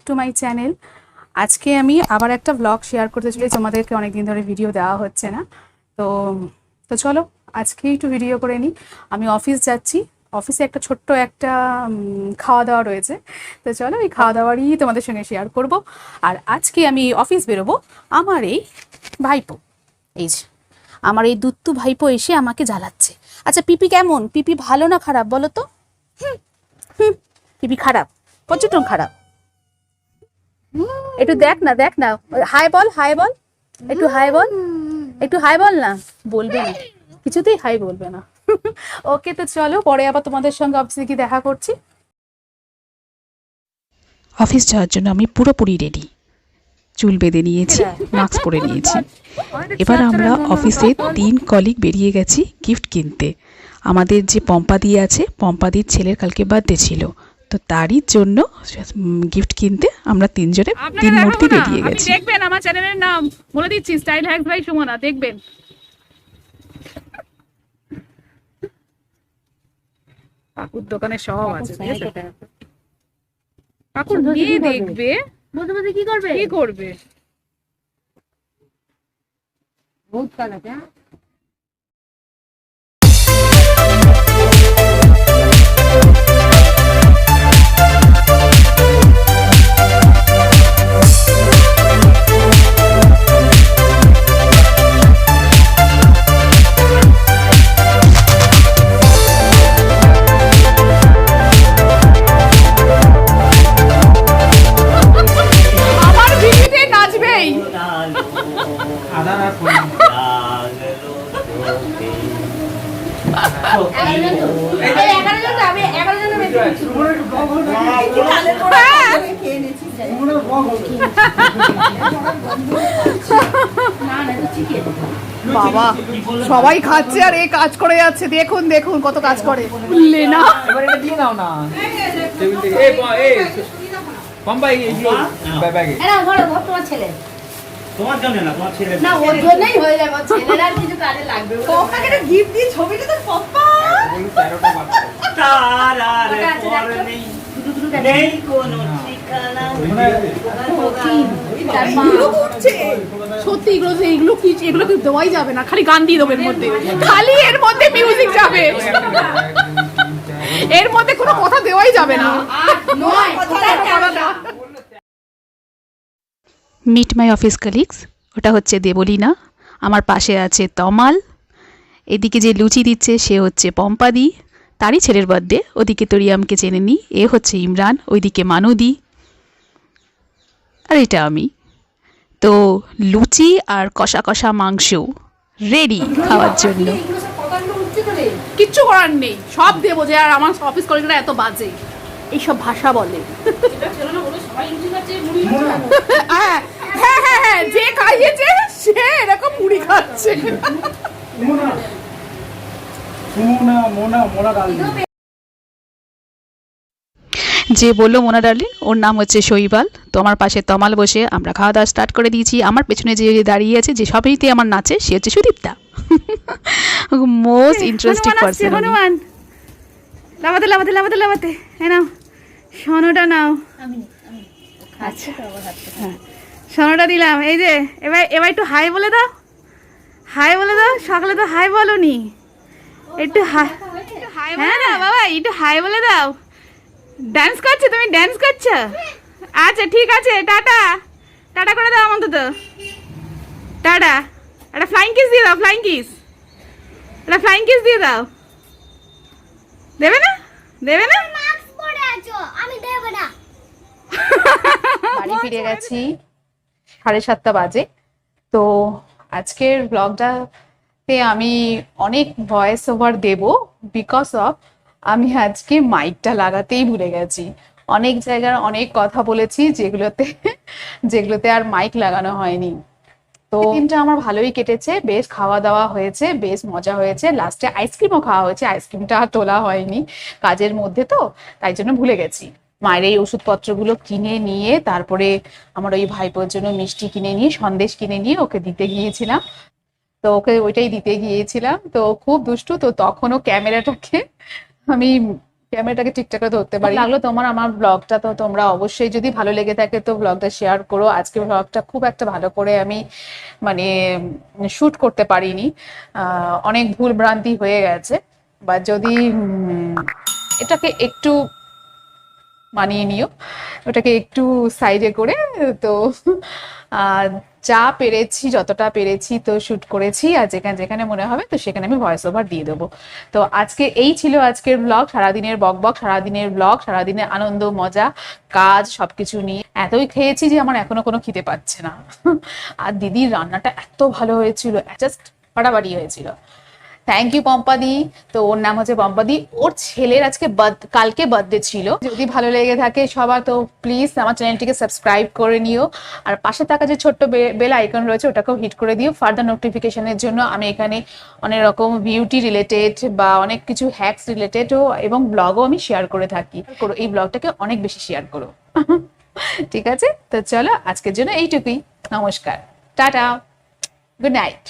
To my channel. আজকে আমি আবার একটা ব্লগ শেয়ার করতে চলেছি। তোমাদেরকে অনেকদিন ধরে ভিডিও দেওয়া হচ্ছে না, তো তো চলো আজকে একটু ভিডিও করে নিই। আমি অফিস যাচ্ছি, অফিসে একটা ছোট্ট একটা খাওয়া দাওয়া রয়েছে, তো চলো এই খাওয়া দাওয়ারই তোমাদের সঙ্গে শেয়ার করব। আর আজকে আমি অফিস বেরোবো। আমার এই ভাইপো, এই যে আমার এই দুত্তু ভাইপো এসে আমাকে জ্বালাচ্ছে। আচ্ছা পিপি কেমন? পিপি ভালো না খারাপ বলো তো? পিপি খারাপ, প্রচুর খারাপ। একটু দেখ না, দেখ না, হাই বল, হাই বল, একটু হাই বল, একটু হাই বল না। বলবে না, কিছুতেই হাই বলবে না। ওকে, তো চলো পরে আবার তোমাদের সঙ্গে অফিসে গিয়ে দেখা করছি। অফিস যাওয়ার জন্য আমি পুরোপুরি রেডি, চুল বেঁধে নিয়েছি, মাস্ক পরে নিয়েছি। এবার আমরা অফিসে 3 কলিগ বেরিয়ে গেছি গিফট কিনতে। আমাদের যে পম্পাদি আছে, পম্পাদির ছেলের কালকে বার্থডে ছিল, তো তারই জন্য গিফট কিনতে আমরা 3 জনে 3 মূর্তি বেরিয়ে গেছি। দেখবেন আমার চ্যানেলের নাম বলে দিচ্ছি, স্টাইল হ্যাক্স বাই সুমনা, দেখবেন। কাকুর দোকানে সব আছে, কাকুর নিয়ে দেখবে, বলতে বলতে কি করবে, কি করবে বহুত কালা। বাবা সবাই খাচ্ছে আর এই কাজ করে যাচ্ছে, দেখুন দেখুন কত কাজ করে। বললে না এবার এটা দিয়ে দাও না টেবিল থেকে। এই পম্পাই এই ব্যাগে এরা ধরো ধর, তোমার ছেলে, তোমার জন্য না, তোমার ছেলে না, ওর জন্যই হয়ে যাবে, ছেলেরা কিছু কাজে লাগবে। পপ্পাকে একটা গিফট দিয়ে ছবিটা তো পপ্পা বলি 13টা বাচ্চা তারারে পরে নেই নেই কোনো ঠিকানা। সত্যি এগুলো কি দেওয়াই যাবে না, খালি গান দিয়ে দেবো এর মধ্যে, খালি এর মধ্যে মিউজিক যাবে, এর মধ্যে কোনো কথা দেওয়াই যাবে না। মিট মাই অফিস কলিগস, ওটা হচ্ছে দেবলীনা, আমার পাশে আছে তমাল, এদিকে যে লুচি দিচ্ছে সে হচ্ছে পম্পাদি, তারই ছেলের বার্থডে, ওদিকে তরিয়ামকে চেনে নি, এ হচ্ছে ইমরান, ওইদিকে মানুদি, আর এটা আমি। তো লুচি আর কষা কষা মাংস রেডি খাওয়ার জন্য। কিচ্ছু করার নেই, সব দেবো যে। আর আমার অফিস কলিগরা এত বাজে, এইসব ভাষা বলে। হ্যাঁ হ্যাঁ হ্যাঁ, যে খাইয়েছে সে এরকম মুড়ি খাচ্ছে। যে বললো মোনা ডার্লিং, ওর নাম হচ্ছে শৈবাল। তো আমার পাশে তমাল বসে আমরা খাওয়া দাওয়া স্টার্ট করে দিয়েছি। আমার পেছনে যে দাঁড়িয়ে আছে, যে সবইতে আমার নাচে, সে হচ্ছে Sudipta, most interesting person. Hanuman লাভাতে লাভাতে লাভাতে লাভাতে, হ্যাঁ নাও সোনাটা নাও। আচ্ছা হ্যাঁ, সোনাটা দিলাম। এই যে এবার এবার একটু হাই বলে দাও, হাই বলে দাও। সকালে তো হাই বলোনি, একটু হাই। হ্যাঁ না বাবা, একটু হাই বলে দাও। ডান্স করছো তুমি, ডান্স করছো? আচ্ছা ঠিক আছে, টাটা টাটা করে দাও অন্তত, টাটা। একটা ফ্লাইং কিস দিয়ে দাও, ফ্লাইং কিস, একটা ফ্লাইং কিস দিয়ে দাও। দেবে না, দেবে না? আমি দেব না। বাড়ি ফিরে গেছি, 7:30 বাজে। তো আজকের ব্লগটাতে আমি অনেক ভয়েস ওভার দেব, বিকজ অফ আমি আজকে মাইকটা লাগাতেই ভুলে গেছি। অনেক জায়গায় অনেক কথা বলেছি যেগুলোতে আর মাইক লাগানো হয়নি। তো দিনটা আমার ভালোই কেটেছে, বেশ খাওয়া দাওয়া হয়েছে, বেশ মজা হয়েছে, লাস্টে আইসক্রিমও খাওয়া হয়েছে। আইসক্রিমটা আর তোলা হয়নি কাজের মধ্যে, তো তাই জন্য ভুলে গেছি। মায়ের এই ওষুধপত্রগুলো কিনে নিয়ে তারপরে আমার ওই ভাইপোর জন্য মিষ্টি কিনে নিয়ে, সন্দেশ কিনে নিয়ে ওকে দিতে গিয়েছিলাম। তো ওকে ওইটাই দিতে গিয়েছিলাম, তো খুব দুষ্টু। তো তখনও ক্যামেরাটাকে আমি ক্যামেরাটাকে ঠিকঠাক করে ধরতে পারি। লাগলো তোমার আমার ব্লগটা, তো তোমরা অবশ্যই যদি ভালো লেগে থাকে তো ব্লগটা শেয়ার করো। আজকে ব্লগটা খুব একটা ভালো করে আমি মানে শুট করতে পারিনি, অনেক ভুল ভ্রান্তি হয়ে গেছে। বা যদি এটাকে একটু মানিয়ে নিও, ওটাকে একটু সাইডে করে। তো আহ, যা পেরেছি যতটা পেরেছি তো শুট করেছি, আর যেখানে যেখানে মনে হবে তো সেখানে আমি ভয়েস ওভার দিয়ে দেবো। তো আজকে এই ছিল আজকের ব্লগ, সারাদিনের বক সারাদিনের ব্লগ, সারাদিনের আনন্দ মজা কাজ সবকিছু নিয়ে। এতই খেয়েছি যে আমার এখনো কোনো খিদে পাচ্ছে না। আর দিদির রান্নাটা এত ভালো হয়েছিল, জাস্ট ফাটাফাটি হয়েছিল। থ্যাংক ইউ পম্পাদি। তো ওর নাম হচ্ছে পম্পাদি, ওর ছেলের আজকে কালকে বার্থডে ছিল। যদি ভালো লেগে থাকে সবার তো প্লিজ আমার চ্যানেলটিকে সাবস্ক্রাইব করে নিও, আর পাশে থাকা যে ছোট্ট বেল আইকন রয়েছে ওটাকেও হিট করে দিও ফার্দার নোটিফিকেশনের জন্য। আমি এখানে অনেক রকম বিউটি রিলেটেড বা অনেক কিছু হ্যাকস রিলেটেডও এবং ব্লগও আমি শেয়ার করে থাকি। এই ব্লগটাকে অনেক বেশি শেয়ার করো। ঠিক আছে, তো চলো আজকের জন্য এইটুকুই। নমস্কার, টাটা, গুড নাইট।